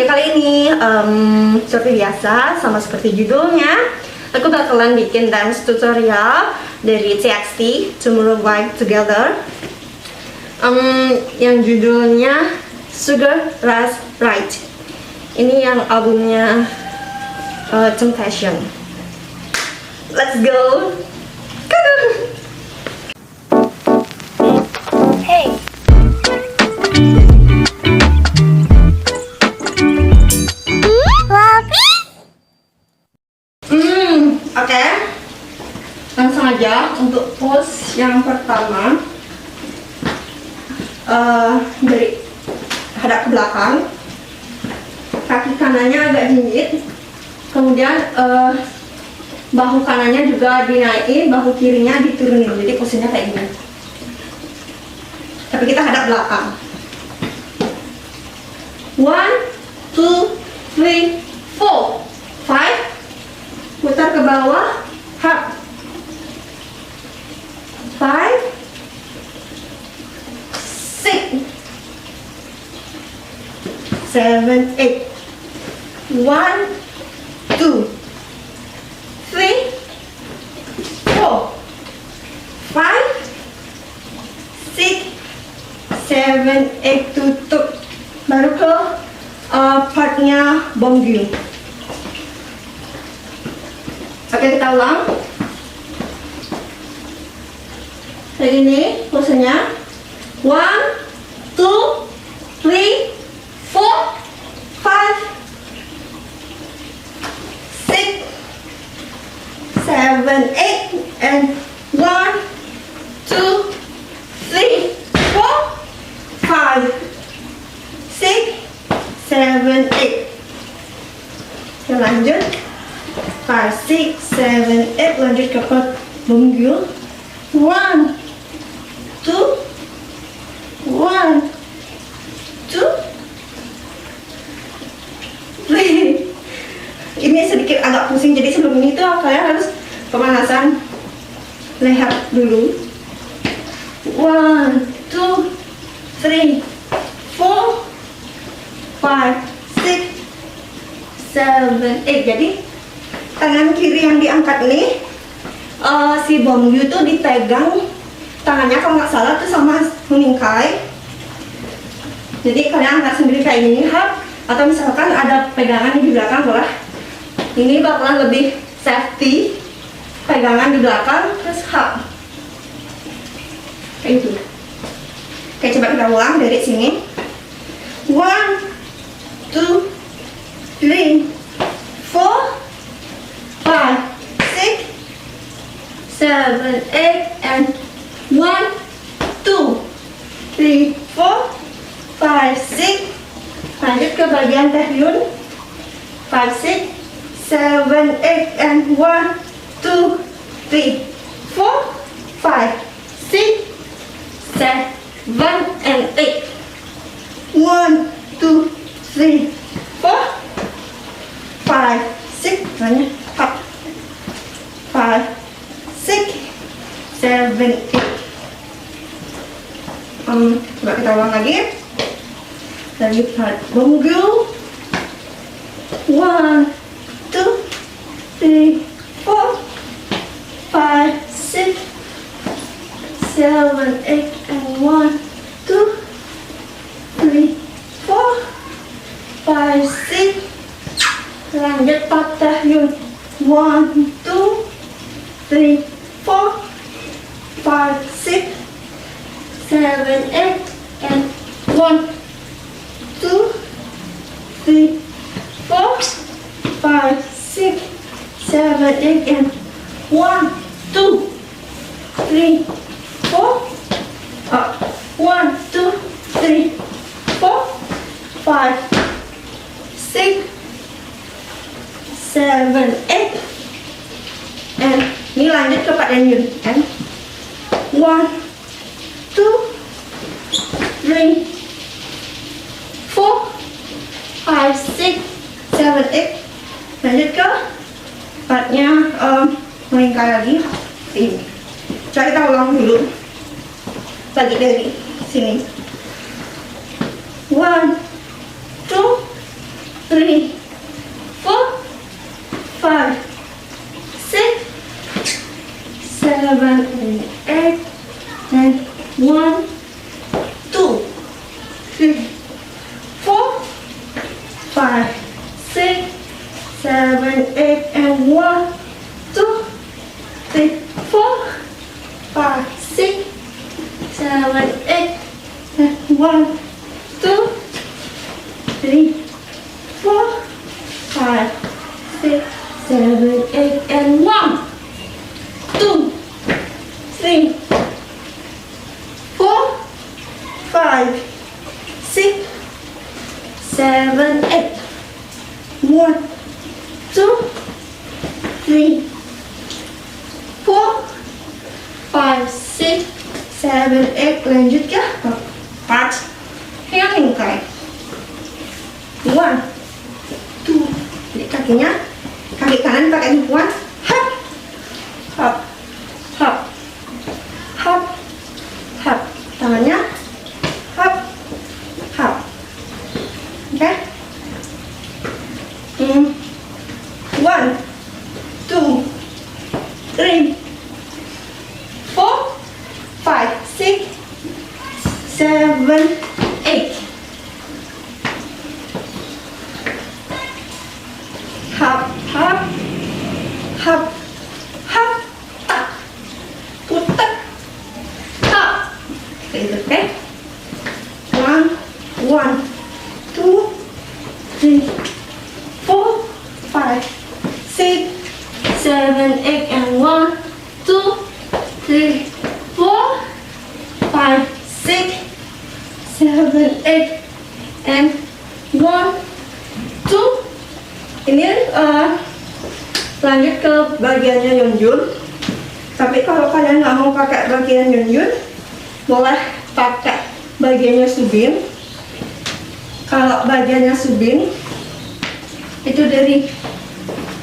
kali ini seperti biasa, sama seperti judulnya, aku bakalan bikin dance tutorial dari TXT, Tumoro우바이투게더, yang judulnya Sugar Rush Right. Ini yang albumnya Temptation. Let's go. Hey. Oke. Langsung aja untuk pose yang pertama. Dari hadap ke belakang, kaki kanannya agak jinjit, kemudian bahu kanannya juga dinaikin, bahu kirinya diturunin, jadi posisinya kayak gini. Tapi kita hadap belakang. 1, 2, 3, 4, 5. Putar ke bawah, hap. 5, 6, 7, 8. 1, 2, 3, 4, 5, 6, 7, 8, tutup. Baru ke partnya bonggyu. Oke, kita ulang. Kayak gini posenya. 1, 2, 3, 4, 5, 6, 7, 8, and 1, 2, 3, 4, 5, 6, 7, 8. Kita lanjut. 5, 6, 7, 8. Lanjut ke part bonggyu. 1, 2, 1, 2, 3. Ini sedikit agak pusing, jadi sebelum ini tuh kalian harus pemanasan leher dulu. 1, 2, 3, 4, 5, 6, 7, 8. Jadi tangan kiri yang diangkat nih, si bonggyu tuh dipegang tangannya kalau nggak salah tuh sama meningkai. Jadi kalian angkat sendiri kayak gini, hap. Atau misalkan ada pegangan di belakang, boleh. Ini bakalan lebih safety. Pegangan di belakang, terus hap. Kayak gitu. Oke, coba kita ulang dari sini. 1, 2, 3, 4, 5, 6, 7, 8, and 1, 2, 3, 4, 5, 6. Lanjut ke bagian tahyun. 5, 6, 7, 8, and 1, 2, 3, 4, 5, 6, 7, and 8. 1, 2, 3, 4, 5, 6. Lanjut. 5, 6, 7, 8. Coba kita ulang lagi. Dari part bonggyu. 1, 2, 3, 4, 5, 6, 7, 8, and 1, 2, 3, 4, 5, 6. Lanjut part tahyun. 1, 2, 3, 4, 5, 6, 7, 8, and 1, 2, 3, 4, 5, 6, 7, 8, and 1, 2, 3, 4, 1, 2, 3, 4, 5, 6, 7, 8. And ini lanjut ke part yang kan. 1, 2, 3, 4, 5, 6, 7, 8. Lanjut ke partnya melingkar lagi ini. Coba kita ulang dulu. Bagi dari sini. 1, 2, 3, 4, 5, 6, 7, and 8, and 1, 2, 3, 4, 5, 6, 7, 8, and 1, 2, 3, 4, 5, 6, 7, 8, and 1, 2, 3, 4, 5, 6, 7, 8, and 1, 2, 3, 4, 5, 6, 7, 8, 1, 2, 3, 4, 5, 6, 7, 8. Lanjut ya. 4. Yang lingkai. 1, 2. Jadi kakinya, kaki kanan pakai himpuan. Hop, hop, hop, hop, hop. Tangannya hop, hop. Oke. 1, 2, 3, 4, 5, 6, 7, 8. Hop, hop, hop, hop, tak, putar, hop. Gitu, oke? 1, 2, 3, 4, 5, 6, 7, 8, and 1, 2, 3, 4, 5, 6, 7, 8, and 1, 2. Ini lanjut ke bagiannya Yunjun. Tapi kalau kalian nggak mau pakai bagian Yunjun, boleh pakai bagiannya Subin. Kalau bagiannya Subin itu dari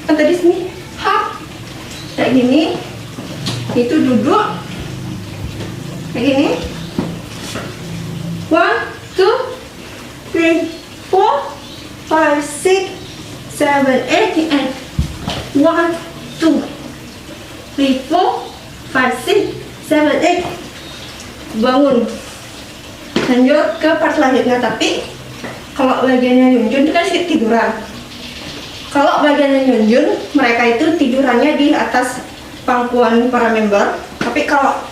kan tadi sini hop kayak gini, itu duduk kayak gini. 1, 2, 3, 4, 5, 6, 7, 8, and 1, 2, 3, 4, 5, 6, 7, 8. Bangun. Lanjut ke part selanjutnya. Tapi kalau bagiannya Yunjun itu kan tiduran. Kalau bagiannya Yunjun, mereka itu tidurannya di atas pangkuan para member. Tapi kalau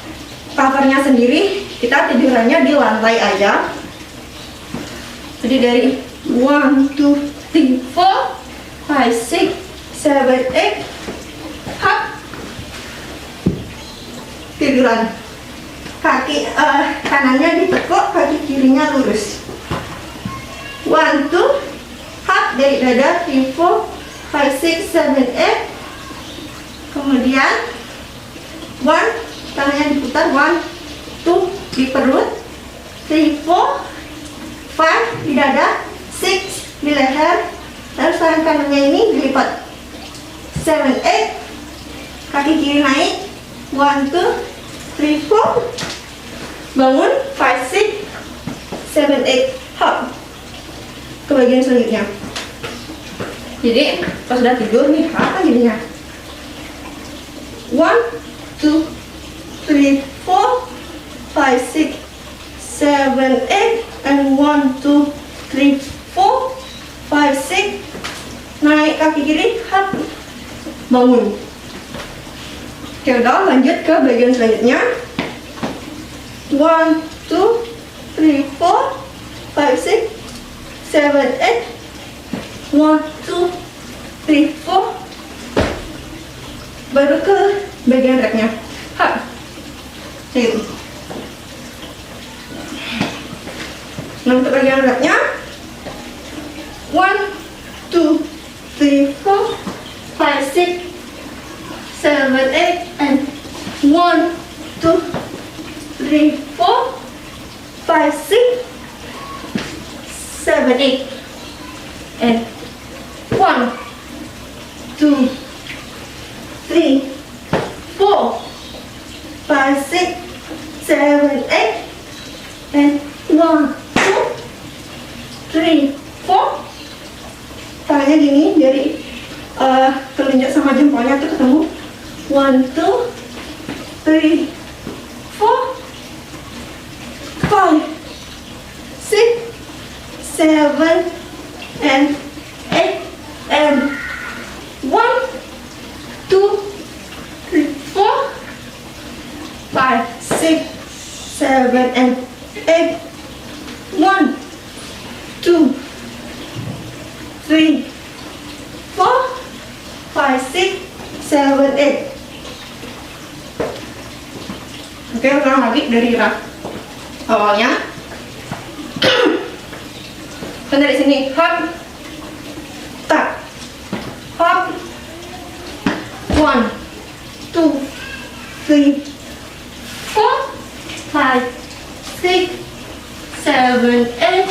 covernya sendiri, kita tidurannya di lantai aja. Jadi dari 1, 2, 3, 4, 5, 6, 7, 8. Hop. Tiduran. Kaki kanannya ditekuk, kaki kirinya lurus. 1, 2, hop dari dada. 3, 4, 5, 6, 7, 8. Kemudian 1, tangannya diputar. 1, 2 di perut. 3, 4, 5 di dada. 6 di leher. Lalu tangan kanannya ini dilipat. 7, 8. Kaki kiri naik. 1, 2, 3, 4. Bangun. 5, 6, 7, 8. Hop. Ke bagian selanjutnya. Jadi pas udah tidur nih, apa jadinya? 1, 2, 3, 4, 5, 6, 7, 8. And 1, 2, 3, 4, 5, 6. Naik kaki kiri, hop. Bangun. Oke, udah lanjut ke bagian selanjutnya. 1, 2, 3, 4, 5, 6, 7, 8. 1, 2, 3, 4. Baru ke bagian reknya. Hop. Gitu. Nah, untuk bagian reknya 1, 2, 3, 4, 5, 6, 7, 8. And 1, 2, 3, 4, 5, 6, 7, 8. And 1, 2, 3, 4, 5, 6, 7, 8. And 1, 2, 3, 4, tangannya gini dari telunjuk sama jempolnya tuh ketemu. 1, 2, 3, 4, 5, 6, 7, and 8, and 1, 2, 3, 4, 5, 6, 7, and 8. 1, 2, 3, 4, 5, 6, 7, 8. Oke, ulang lagi dari rak awalnya. Kan dari sini hop, tak, hop. 1, 2, 3, 4, 5, 6, 7, 8,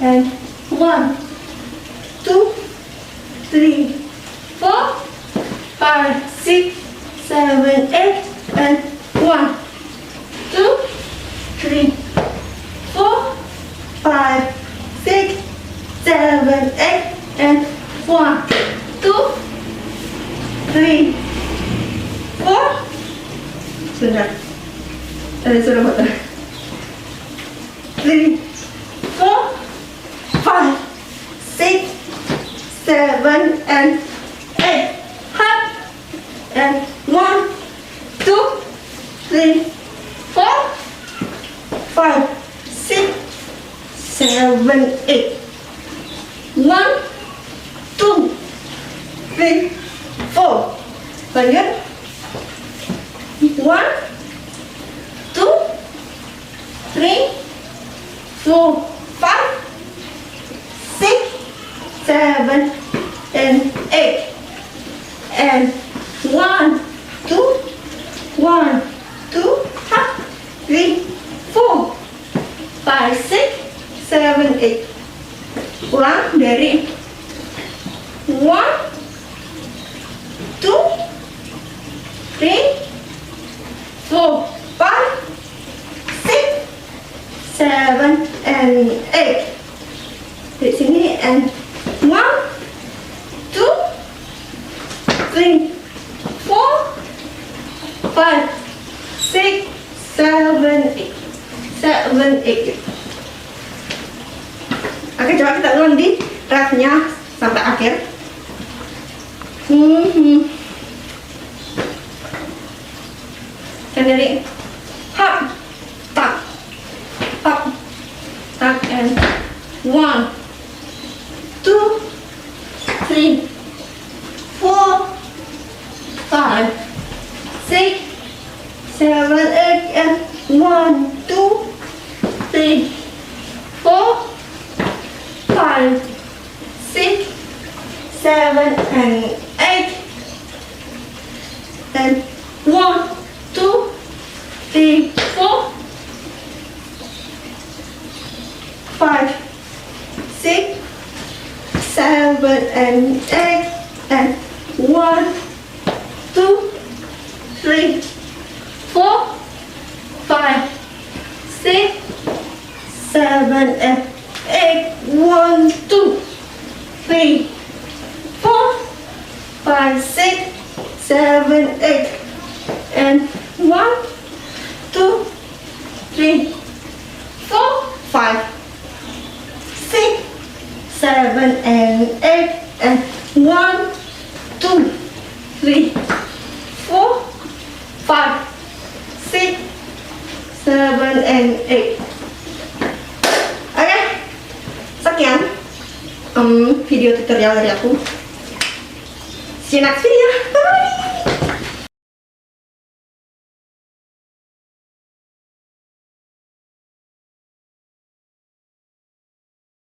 and 1, 2, 3, 4, 5, 6, 7, 8, and 1, 2, 3, 4, 5, 6, 7, 8, and 1, 2, 3, 4. Sebentar. Tadi sudah betul. 3, 4, 5, 6, 7, and 8. Hop. And 1, 2, 3, 4, 5, 6, 7, 8. 1, 2, 3, 4. Lanjut. 1, 2, 3, 4, 5, 6, 7, and 8. And 1, 2, 1, 2, 3, 4, 5, 6, 7, 8. Ulang dari 1, 2, 3, 4, 5, 6, 7, and 8. Di sini and 1, 2, 3, 4, 5, 6, 7, 8. 7, 8. Oke, coba kita ulang di rapnya sampai akhir. Dan dari hop, tak, hop, tak, and 1, 2, 3, 4, 5, 6, 7, 8, and 1, 2, 3, 4, 5, 6, 7, and 8. Then 1, 2, 3, 4, 5, 6, 7, and 8. And 1, 2, 3, 4, 5, 6, 7, and 8. 1, 2, 3, 4, 5, 6, 7, 8. And 1, 2, 3, 4, 5, 6, 7, and 8. And 1, 2, 3, 4, 5, 6, 7, and 8. Oke, sekian video tutorial dari aku. See you next video. Bye.